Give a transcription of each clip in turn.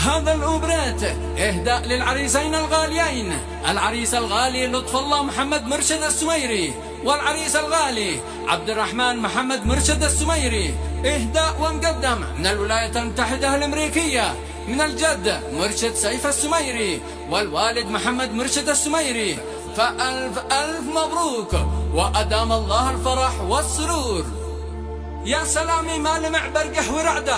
هذا الأوبريت إهداء للعريسين الغاليين، العريس الغالي لطف الله محمد مرشد السميري، والعريس الغالي عبد الرحمن محمد مرشد السميري. إهداء ومقدم من الولايات المتحدة الأمريكية، من الجد مرشد سيف السميري والوالد محمد مرشد السميري. فألف ألف مبروك، وأدام الله الفرح والسرور. يا سلامي ما لمع برقه ورعده،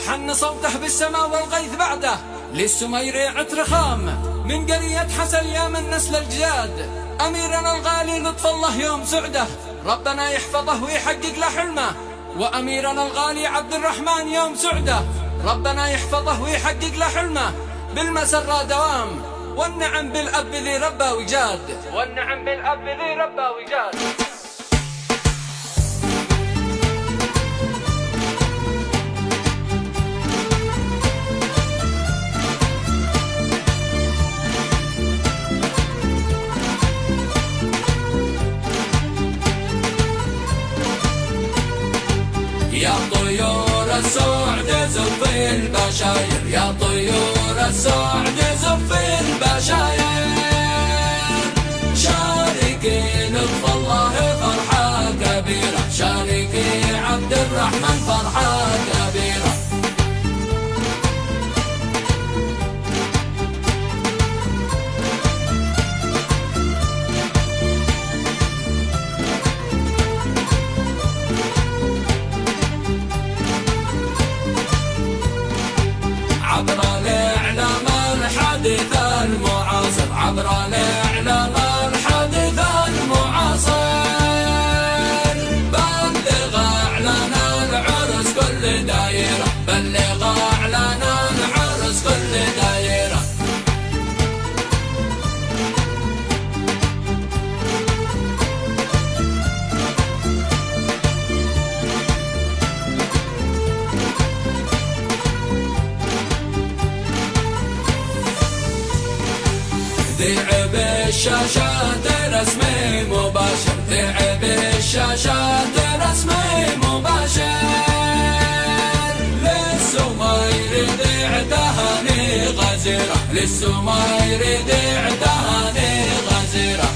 حن صوته بالسماء والغيث بعده. للسميري عطر خام من قرية حسن يا من نسل الجاد، أميرنا الغالي لطف الله يوم سعده، ربنا يحفظه ويحقق له حلمه. وأميرنا الغالي عبد الرحمن يوم سعده، ربنا يحفظه ويحقق له حلمه. بالمسرة دوام، والنعم بالأب ذي ربى وجاد، والنعم بالأب ذي ربى وجاد. يا طيور السعد زفي البشاير، يا طيور السعد زفي البشاير. شاركي لطف الله فرحة كبيرة، شاركي عبد الرحمن فرحة كبيرة. عبر الإعلام الحديث المعاصر، عبر الإعلام الحديث المعاصر. بلغ إعلان العرس كل دايرة، بلغ إعلان العرس كل دايرة. ذيع بالشاشات رسمي مباشر، ذيع بالشاشات رسمي مباشر. للسميري ذيع تهاني غزيرة، للسميري ذيع تهاني غزيرة.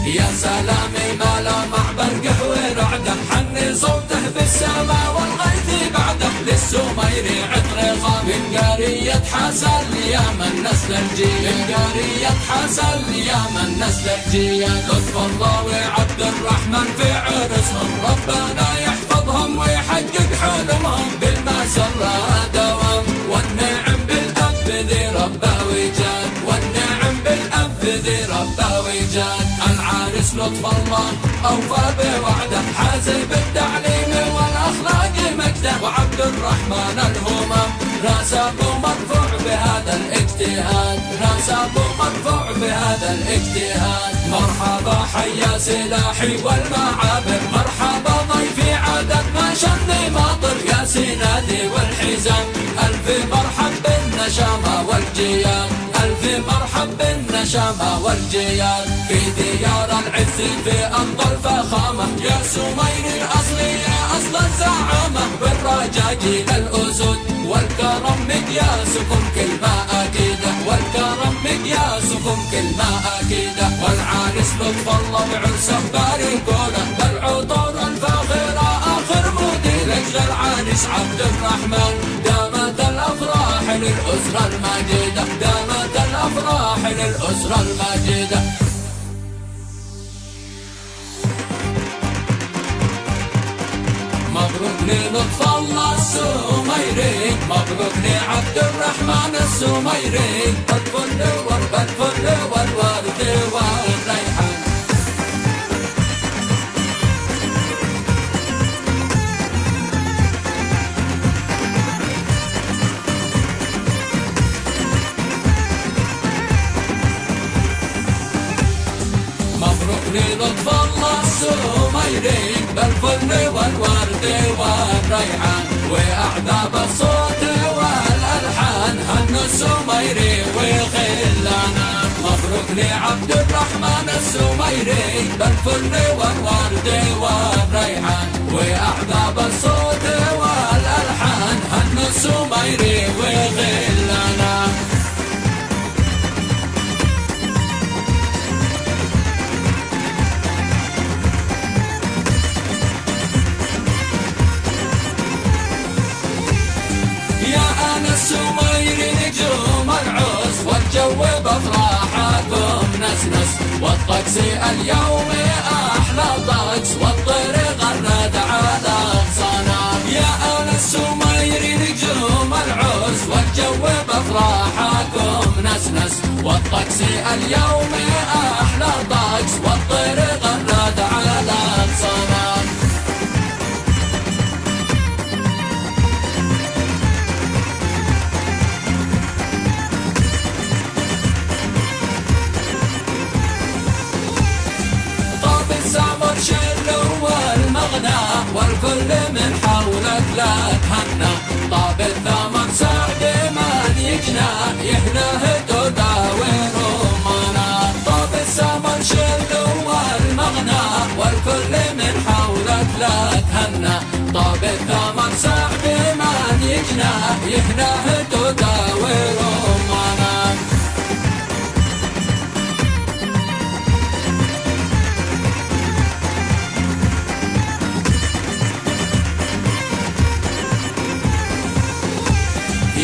يا سلامي ما لمع برقه ورعده، حن صوته بالسماء والغيث بعده. للسميري عطر خام من قرية حسن يا من نسل الجيل، من قرية حسن يا من نسل الجيل. لطف الله وعبد الرحمن في عرسهم، ربنا يحفظهم ويحقق حلمهم. بالمسرة دوام، والنعم بالأب ذي ربه وجاد، والنعم بالأب ذي ربه وجاد. العارس لطف الله أوفى بوعده، حازب التعليم والأخلاق مجده. وعبد الرحمن الهمم راسه مرفوع بهذا الاجتهاد، راسه مرفوع بهذا الاجتهاد. مرحبا حيا سلاحي والمعابر، مرحبا ضيفي عدد ما شن ماطر. يا سنادي والحزام ألف مرحب بالنشامة والجياد، ألف مرحب بالنشامة والجياد. في ديار العز في أرض الفخامة، يا سميري الأصلي يا أصل الزعامة. بالرجاجيل الأسود والكرم مقياسكم كلمة أكيدة، والكرم مقياسكم كلمة أكيدة. والعريس لطف الله بعرسه باركوله، بالعطور الفاخرة آخر موديل. أجل العريس عبد الرحمن دامت الأفراح للأسرة المجيدة، دامت الأفراح للأسرة المجيدة. مبروك للطف الله السميري، مبروك لعبد الرحمن السميري. بالفل بالفل والورد والريحان. مبروك للطف الله السميري، بالفل والورد والريحان. وأعذاب الصوت والألحان هن السميري. السميري وخلانا. مبروك لعبد الرحمن السميري بالفل والورد والريحان، وأحباب الصوت والألحان هنوا السميري وخلانا. السميري نجوم العز والجو بافراحكم نسنس، والطقس اليوم احلى طقس والطير غرد على اغصانا. يا آل السميري نجوم العز والجو بافراحكم نسنس، والطقس اليوم احلى طقس والطير غرد على اغصانا. والكل من حولك لا تهنى، طاب الثمن سعد من يجنى يهناه تداوي رمانا. طاب الثمن شل والمغنى والكل من حولك لا تهنى، طاب الثمن سعد من يجنى يهناه تداوي رمانا.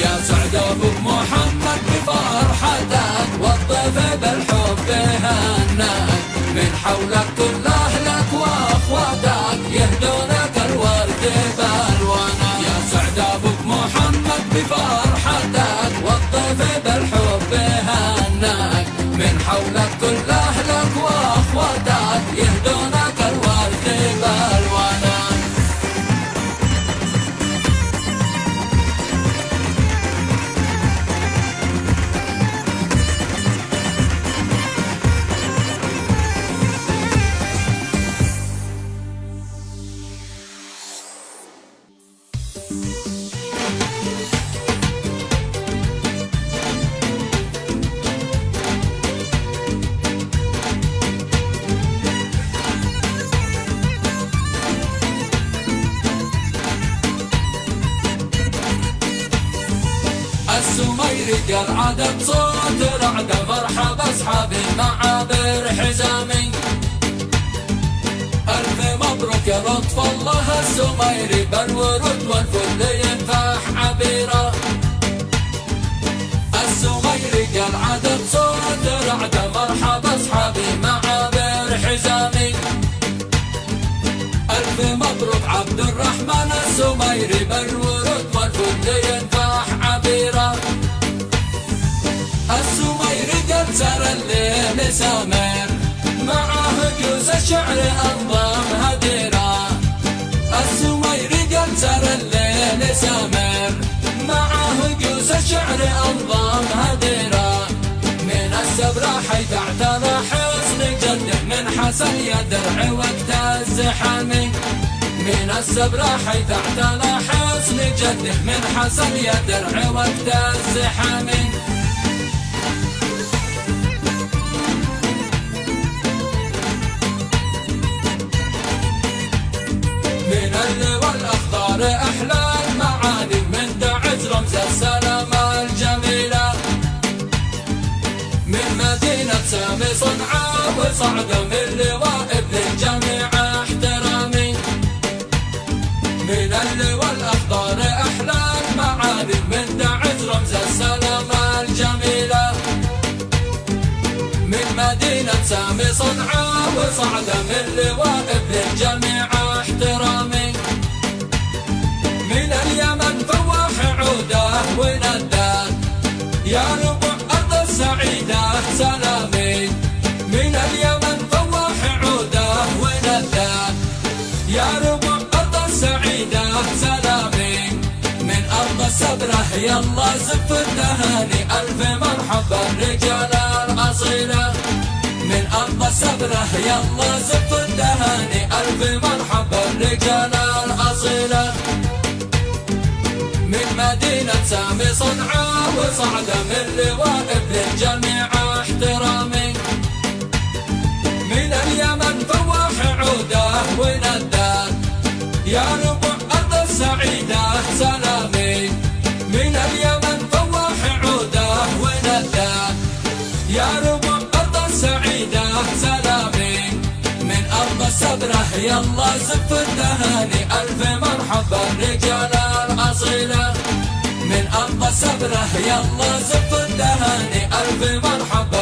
يا سعد ابو محمد بفرحتك والضيف بالحب هناك، من حولك كل اهلك واخواتك يهدونك الورد بالوانا. يا سعد ابو محمد بفرحتك والضيف بالحب هناك، من حولك كل اهلك واخواتك يهدونك الورد بالوانا. السميري قال عدد صوت رعد مرحبا اصحابي معابر حزامي. الف مبروك يا لطف الله السميري بالورود والفل ينفح عبيره. السميري قال عدد صوت رعد مرحبا اصحابي معابر حزامي. الف مبروك عبد الرحمن السميري بالورود والفل ينفح عبيره. السميري قد سار الليل سامر معاه جوز الشعر انظام هديره. السميري قد سار الليل سامر معاه جوز الشعر انظام هديره. من السبرة حيث اعتنى حسن جده من حسن يا درع وقت الزحام. من السبرة حيث اعتنى حسن جده من حسن يا درع وقت الزحام. من اللواء الأخضر أحلى المعاني من دعز رمز السلامة الجميلة. من مدينة سامي صنعاء وصعد من لواء ابن الجميع احترامي. من اللواء الأخضر أحلى المعاني من دعز رمز السلامة الجميلة. من مدينة سامي صنعاء وصعد من لواء ابن الجميع احترامي. من اليمن فواح عوده ونداد يا ربع أرض السعيدة سلامي. من اليمن فواح عوده ونداد يا ربع أرض السعيدة سلامي. من أرض السبرة يلا زف التهاني ألف مرحبا الرجال الأصيلة. من أرض السبرة يلا زف التهاني ألف مرحبا الرجال الأصيلة. من مدينة سامي صنعاء وصعد من لواء للجميع احترامي. من اليمن فواح عوده ونداه يا ربع أرض السعيدة سلامي. من اليمن فواح عوده ونداه يا ربع أرض السعيدة سلامي. من أرض السبرة يلا زف التهاني ألف مرحبا رجال الأصيلة. من أرض السبرة يلا زف التهاني ألف مرحبا